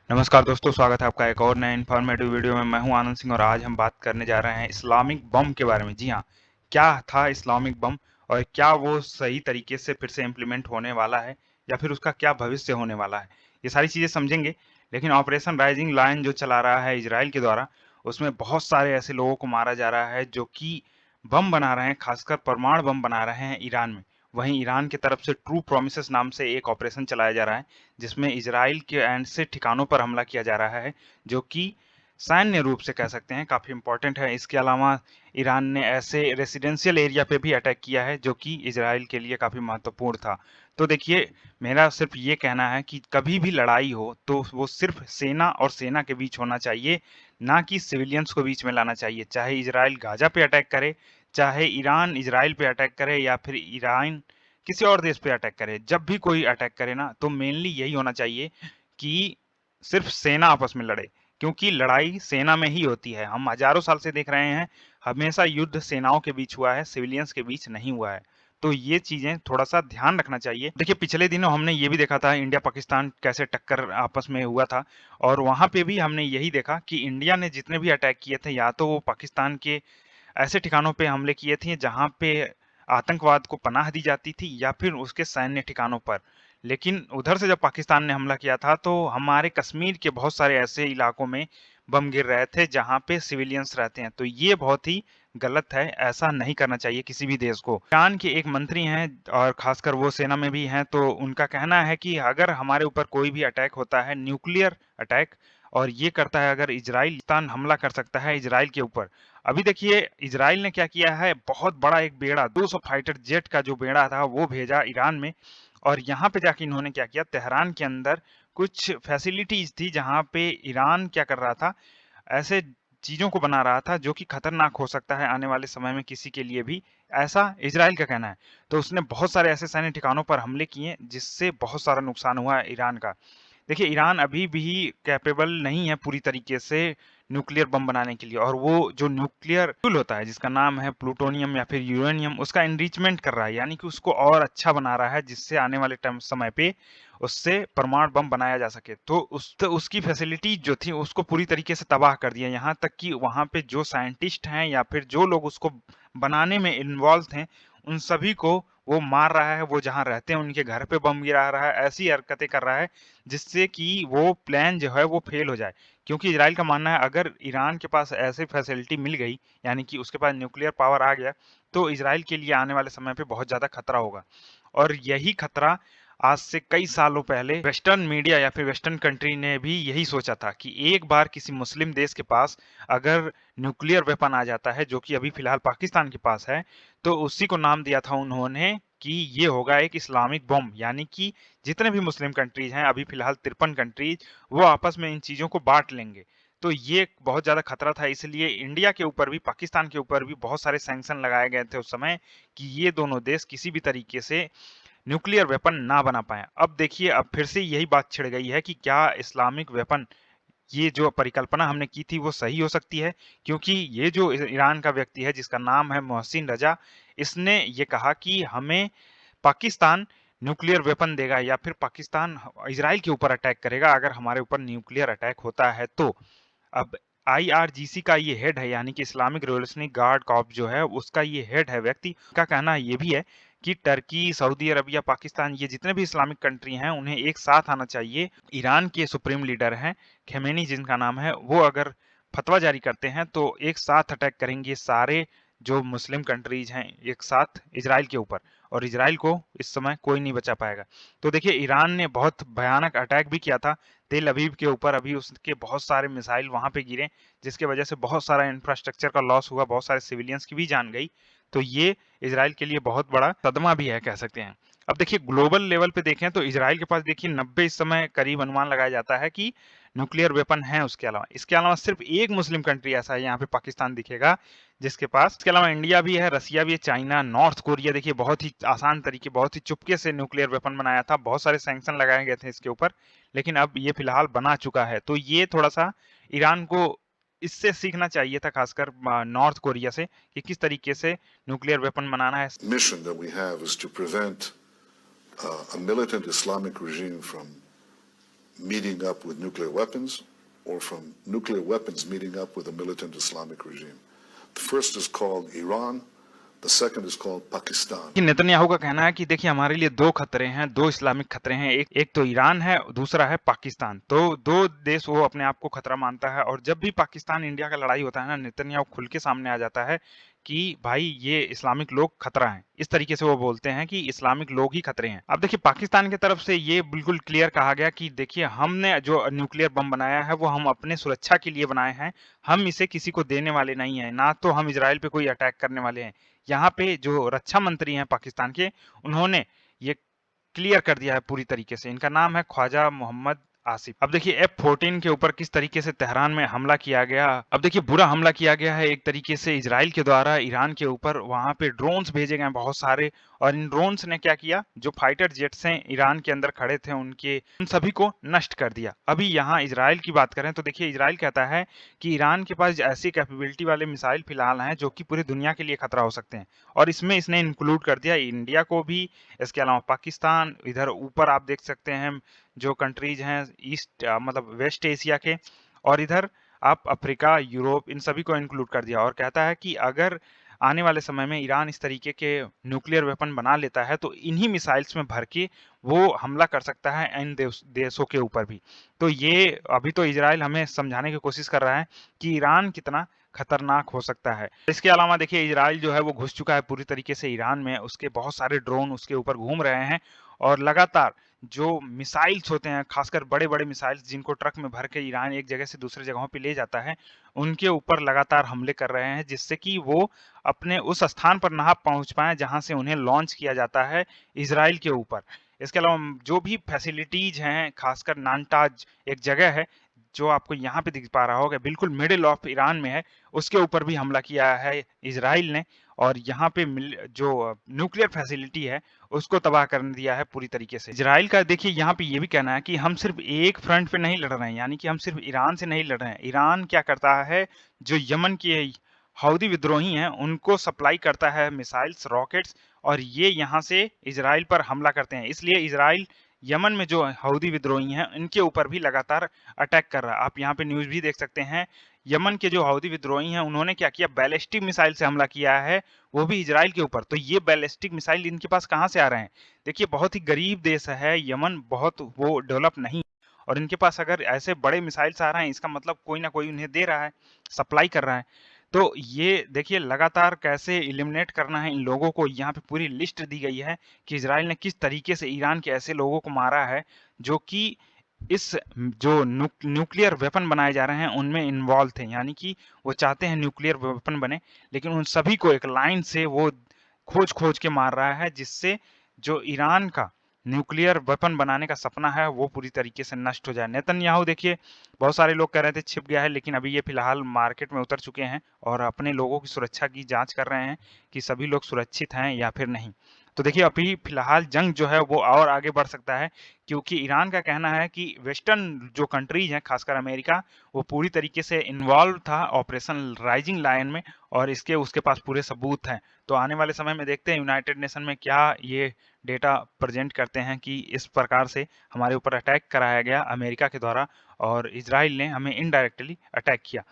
नमस्कार दोस्तों, स्वागत है आपका एक और नए इन्फॉर्मेटिव वीडियो में। मैं हूं आनंद सिंह और आज हम बात करने जा रहे हैं इस्लामिक बम के बारे में। जी हाँ, क्या था इस्लामिक बम और क्या वो सही तरीके से फिर से इम्प्लीमेंट होने वाला है या फिर उसका क्या भविष्य होने वाला है? ये सारी चीज़ें समझेंगे। लेकिन ऑपरेशन राइजिंग लायन जो चला रहा है इज़राइल के द्वारा, उसमें बहुत सारे ऐसे लोगों को मारा जा रहा है जो कि बम बना रहे हैं, खासकर परमाणु बम बना रहे हैं ईरान में। वहीं ईरान की तरफ से ट्रू प्रॉमिसेस नाम से एक ऑपरेशन चलाया जा रहा है, जिसमें इज़राइल के एंड से ठिकानों पर हमला किया जा रहा है, जो कि सैन्य रूप से कह सकते हैं काफ़ी इम्पोर्टेंट है। इसके अलावा ईरान ने ऐसे रेसिडेंशियल एरिया पे भी अटैक किया है, जो कि इज़राइल के लिए काफ़ी महत्वपूर्ण था। तो देखिए, मेरा सिर्फ़ ये कहना है कि कभी भी लड़ाई हो, तो वो सिर्फ़ सेना और सेना के बीच होना चाहिए, ना कि सिविलियंस को बीच में लाना चाहिए। चाहे इज़राइल गाज़ा पे अटैक करे, चाहे ईरान इज़राइल पे अटैक करे या फिर ईरान किसी और देश पे अटैक करे। जब भी कोई अटैक करे ना, तो मेनली यही होना चाहिए कि सिर्फ सेना आपस में लड़े, क्योंकि लड़ाई सेना में ही होती है। हम हजारों साल से देख रहे हैं, हमेशा युद्ध सेनाओं के बीच हुआ है, सिविलियंस के बीच नहीं हुआ है। तो ये चीजें थोड़ा सा ध्यान रखना चाहिए। देखिए, पिछले दिनों हमने ये भी देखा था इंडिया पाकिस्तान कैसे टक्कर आपस में हुआ था, और वहां पे भी हमने यही देखा कि इंडिया ने जितने भी अटैक किए थे, या तो वो पाकिस्तान के ऐसे ठिकानों पे हमले किए थे जहां पे आतंकवाद को पनाह दी जाती थी, या फिर उसके सैन्य ठिकानों पर। लेकिन उधर से जब पाकिस्तान ने हमला किया था, तो हमारे कश्मीर के बहुत सारे ऐसे इलाकों में बम गिर रहे थे जहां पे सिविलियंस रहते हैं। तो ये बहुत ही गलत है, ऐसा नहीं करना चाहिए किसी भी देश को। ईरान के एक मंत्री हैं और खासकर वो सेना में भी हैं, तो उनका कहना है कि अगर हमारे ऊपर कोई भी अटैक होता है, न्यूक्लियर अटैक, और ये करता है अगर इजराइल, पाकिस्तान हमला कर सकता है इजराइल के ऊपर। अभी देखिए, इजराइल ने क्या किया है, बहुत बड़ा एक बेड़ा, 200 फाइटर जेट का जो बेड़ा था वो भेजा ईरान में, और यहाँ पे जाके इन्होंने क्या किया, तेहरान के अंदर कुछ फैसिलिटीज थी जहाँ पे ईरान क्या कर रहा था, ऐसे चीजों को बना रहा था जो कि खतरनाक हो सकता है आने वाले समय में किसी के लिए भी, ऐसा इजराइल का कहना है। तो उसने बहुत सारे ऐसे सैन्य ठिकानों पर हमले किए जिससे बहुत सारा नुकसान हुआ है ईरान का। देखिए, ईरान अभी भी कैपेबल नहीं है पूरी तरीके से न्यूक्लियर बम बनाने के लिए, और वो जो न्यूक्लियर फ्यूल होता है जिसका नाम है प्लूटोनियम या फिर यूरेनियम, उसका एनरिचमेंट कर रहा है, यानी कि उसको और अच्छा बना रहा है, जिससे आने वाले टाइम समय पे उससे परमाणु बम बनाया जा सके। तो उसकी फैसिलिटी जो थी उसको पूरी तरीके से तबाह कर दिया। यहाँ तक कि वहाँ पे जो साइंटिस्ट हैं या फिर जो लोग उसको बनाने में इन्वॉल्व थे, उन सभी को वो मार रहा है। वो जहाँ रहते हैं उनके घर पे बम गिरा रहा है, ऐसी हरकतें कर रहा है जिससे कि वो प्लान जो है वो फेल हो जाए। क्योंकि इजराइल का मानना है, अगर ईरान के पास ऐसी फैसिलिटी मिल गई, यानी कि उसके पास न्यूक्लियर पावर आ गया, तो इजराइल के लिए आने वाले समय पे बहुत ज़्यादा खतरा होगा। और यही खतरा आज से कई सालों पहले वेस्टर्न मीडिया या फिर वेस्टर्न कंट्री ने भी यही सोचा था कि एक बार किसी मुस्लिम देश के पास अगर न्यूक्लियर वेपन आ जाता है, जो कि अभी फिलहाल पाकिस्तान के पास है, तो उसी को नाम दिया था उन्होंने कि ये होगा एक इस्लामिक बम। यानी कि जितने भी मुस्लिम कंट्रीज हैं, अभी फिलहाल 53 कंट्रीज, वो आपस में इन चीज़ों को बांट लेंगे। तो ये बहुत ज़्यादा खतरा था, इसलिए इंडिया के ऊपर भी, पाकिस्तान के ऊपर भी बहुत सारे सैंक्शन लगाए गए थे उस समय, कि ये दोनों देश किसी भी तरीके से न्यूक्लियर वेपन ना बना पाए। अब देखिए, अब फिर से यही बात छिड़ गई है कि क्या इस्लामिक वेपन, ये जो परिकल्पना हमने की थी वो सही हो सकती है? क्योंकि ये जो ईरान का व्यक्ति है जिसका नाम है मोहसिन रजा, इसने ये कहा कि हमें पाकिस्तान न्यूक्लियर वेपन देगा, या फिर पाकिस्तान इजराइल के ऊपर अटैक करेगा अगर हमारे ऊपर न्यूक्लियर अटैक होता है तो। अब आईआरजीसी का ये हेड है, यानी कि इस्लामिक रिवॉल्यूशनरी गार्ड कॉर्प जो है, उसका ये हेड है व्यक्ति, का कहना ये भी है कि टर्की, सऊदी अरबिया, पाकिस्तान, ये जितने भी इस्लामिक कंट्री हैं, उन्हें एक साथ आना चाहिए। ईरान के सुप्रीम लीडर हैं खेमेनी जिनका नाम है, वो अगर फतवा जारी करते हैं तो एक साथ अटैक करेंगे सारे जो मुस्लिम कंट्रीज हैं एक साथ इजराइल के ऊपर, और इजराइल को इस समय कोई नहीं बचा पाएगा। तो देखिए, ईरान ने बहुत भयानक अटैक भी किया था तेल अवीव के ऊपर, अभी उसके बहुत सारे मिसाइल वहां पे गिरे, जिसके वजह से बहुत सारा इंफ्रास्ट्रक्चर का लॉस हुआ, बहुत सारे सिविलियंस की भी जान गई। तो ये इजराइल के लिए बहुत बड़ा सदमा भी है, कह सकते हैं। अब देखिए, ग्लोबल लेवल पे देखें तो इजराइल के पास देखिए 90 इस समय करीब अनुमान लगाया जाता है कि न्यूक्लियर वेपन है। उसके अलावा, इसके अलावा सिर्फ एक मुस्लिम कंट्री ऐसा है, यहाँ पे पाकिस्तान दिखेगा जिसके पास। इसके अलावा इंडिया भी है, रसिया भी है, चाइना, नॉर्थ कोरिया, देखिए बहुत ही आसान तरीके, बहुत ही चुपके से न्यूक्लियर वेपन बनाया था, बहुत सारे सैंक्शन लगाए गए थे इसके ऊपर, लेकिन अब ये फिलहाल बना चुका है। तो ये थोड़ा सा ईरान को इससे सीखना चाहिए था, खासकर नॉर्थ कोरिया से, कि किस तरीके से न्यूक्लियर वेपन बनाना है। mission that we have is to prevent a militant Islamic regime from meeting up with nuclear weapons or from nuclear weapons meeting up with a militant Islamic regime. The first is called Iran. The second is called Pakistan. कि Netanyahu का कहना है कि देखिए हमारे लिए दो खतरे हैं, दो इस्लामिक खतरे हैं, एक तो ईरान है, दूसरा है पाकिस्तान। तो दो देश वो अपने आप को खतरा मानता है और जब भी पाकिस्तान इंडिया का लड़ाई होता है ना, नेतन्याहू खुल के सामने आ जाता है कि भाई ये इस्लामिक लोग खतरा हैं। इस तरीके से वो बोलते हैं कि इस्लामिक लोग ही खतरे हैं। अब देखिए पाकिस्तान की तरफ से ये बिल्कुल क्लियर कहा गया कि देखिए हमने जो न्यूक्लियर बम बनाया है वो हम अपने सुरक्षा के लिए बनाए हैं, हम इसे किसी को देने वाले नहीं हैं, ना तो हम इजराइल पे कोई अटैक करने वाले हैं। यहाँ पे जो रक्षा मंत्री हैं पाकिस्तान के, उन्होंने ये क्लियर कर दिया है पूरी तरीके से। इनका नाम है ख्वाजा मोहम्मद आसिफ। अब देखिए F-14 के ऊपर किस तरीके से तेहरान में हमला किया गया। अब देखिए बुरा हमला किया गया है एक तरीके से इजराइल के द्वारा ईरान के ऊपर। वहां पे ड्रोन्स भेजे गए बहुत सारे और इन ड्रोन्स ने क्या किया, जो फाइटर जेट्स हैं ईरान के अंदर खड़े थे उनके, उन सभी को नष्ट कर दिया। अभी यहाँ इजराइल की बात करें तो देखिए इजराइल कहता है कि ईरान के पास ऐसी कैपेबिलिटी वाले मिसाइल फिलहाल हैं जो कि पूरी दुनिया के लिए खतरा हो सकते हैं और इसमें इसने इंक्लूड कर दिया इंडिया को भी, इसके अलावा पाकिस्तान। इधर ऊपर आप देख सकते हैं जो कंट्रीज हैं ईस्ट मतलब वेस्ट एशिया के, और इधर आप अफ्रीका, यूरोप, इन सभी को इंक्लूड कर दिया और कहता है कि अगर आने वाले समय में ईरान इस तरीके के न्यूक्लियर वेपन बना लेता है तो इन्हीं मिसाइल्स में भर के वो हमला कर सकता है इन देशों के ऊपर भी। तो ये अभी तो इजराइल हमें समझाने की कोशिश कर रहा है कि ईरान कितना खतरनाक हो सकता है। इसके अलावा देखिए इजराइल जो है वो घुस चुका है पूरी तरीके से ईरान में, उसके बहुत सारे ड्रोन उसके ऊपर घूम रहे हैं और लगातार जो मिसाइल्स होते हैं, खासकर बड़े-बड़े मिसाइल्स जिनको ट्रक में भर के ईरान एक जगह से दूसरी जगहों पे ले जाता है, उनके ऊपर लगातार हमले कर रहे हैं जिससे कि वो अपने उस स्थान पर ना पहुंच पाएं जहां से उन्हें लॉन्च किया जाता है इजराइल के ऊपर। इसके अलावा जो भी फैसिलिटीज हैं, खासकर नानटाज एक जगह है जो आपको यहाँ पे दिख पा रहा होगा, बिल्कुल मिडिल ऑफ ईरान में है, उसके ऊपर भी हमला किया है इजराइल ने और यहाँ पे जो न्यूक्लियर फैसिलिटी है उसको तबाह कर दिया है पूरी तरीके से। इजराइल का देखिए यहाँ पे ये भी कहना है कि हम सिर्फ एक फ्रंट पे नहीं लड़ रहे हैं, यानी कि हम सिर्फ ईरान से नहीं लड़ रहे हैं। ईरान क्या करता है, जो यमन के हौदी विद्रोही हैं उनको सप्लाई करता है मिसाइल्स, रॉकेट्स, और ये यहाँ से इजराइल पर हमला करते हैं। इसलिए इजराइल यमन में जो हौदी विद्रोही हैं इनके ऊपर भी लगातार अटैक कर रहा है। आप यहाँ पे न्यूज भी देख सकते हैं, यमन के जो हौदी विद्रोही हैं उन्होंने क्या किया, बैलिस्टिक मिसाइल से हमला किया है, वो भी इजराइल के ऊपर। तो ये बैलिस्टिक मिसाइल इनके पास कहाँ से आ रहे हैं? देखिए बहुत ही गरीब देश है यमन, बहुत वो डेवलप नहीं, और इनके पास अगर ऐसे बड़े मिसाइल्स आ रहे हैं इसका मतलब कोई ना कोई उन्हें दे रहा है, सप्लाई कर रहा है। तो ये देखिए लगातार कैसे एलिमिनेट करना है इन लोगों को। यहाँ पे पूरी लिस्ट दी गई है कि इजराइल ने किस तरीके से ईरान के ऐसे लोगों को मारा है जो कि इस जो न्यूक्लियर वेपन बनाए जा रहे हैं उनमें इन्वॉल्व थे, यानी कि वो चाहते हैं न्यूक्लियर वेपन बने, लेकिन उन सभी को एक लाइन से वो खोज खोज के मार रहा है जिससे जो ईरान का न्यूक्लियर वेपन बनाने का सपना है वो पूरी तरीके से नष्ट हो जाए। नेतन्याहू देखिए बहुत सारे लोग कह रहे थे छिप गया है, लेकिन अभी ये फिलहाल मार्केट में उतर चुके हैं और अपने लोगों की सुरक्षा की जांच कर रहे हैं कि सभी लोग सुरक्षित हैं या फिर नहीं। तो देखिए अभी फिलहाल जंग जो है वो और आगे बढ़ सकता है, क्योंकि ईरान का कहना है कि वेस्टर्न जो कंट्रीज हैं खासकर अमेरिका, वो पूरी तरीके से इन्वॉल्व था ऑपरेशन राइजिंग लायन में और इसके उसके पास पूरे सबूत हैं। तो आने वाले समय में देखते हैं यूनाइटेड नेशन में क्या ये डेटा प्रेजेंट करते हैं कि इस प्रकार से हमारे ऊपर अटैक कराया गया अमेरिका के द्वारा और इजराइल ने हमें इनडायरेक्टली अटैक किया।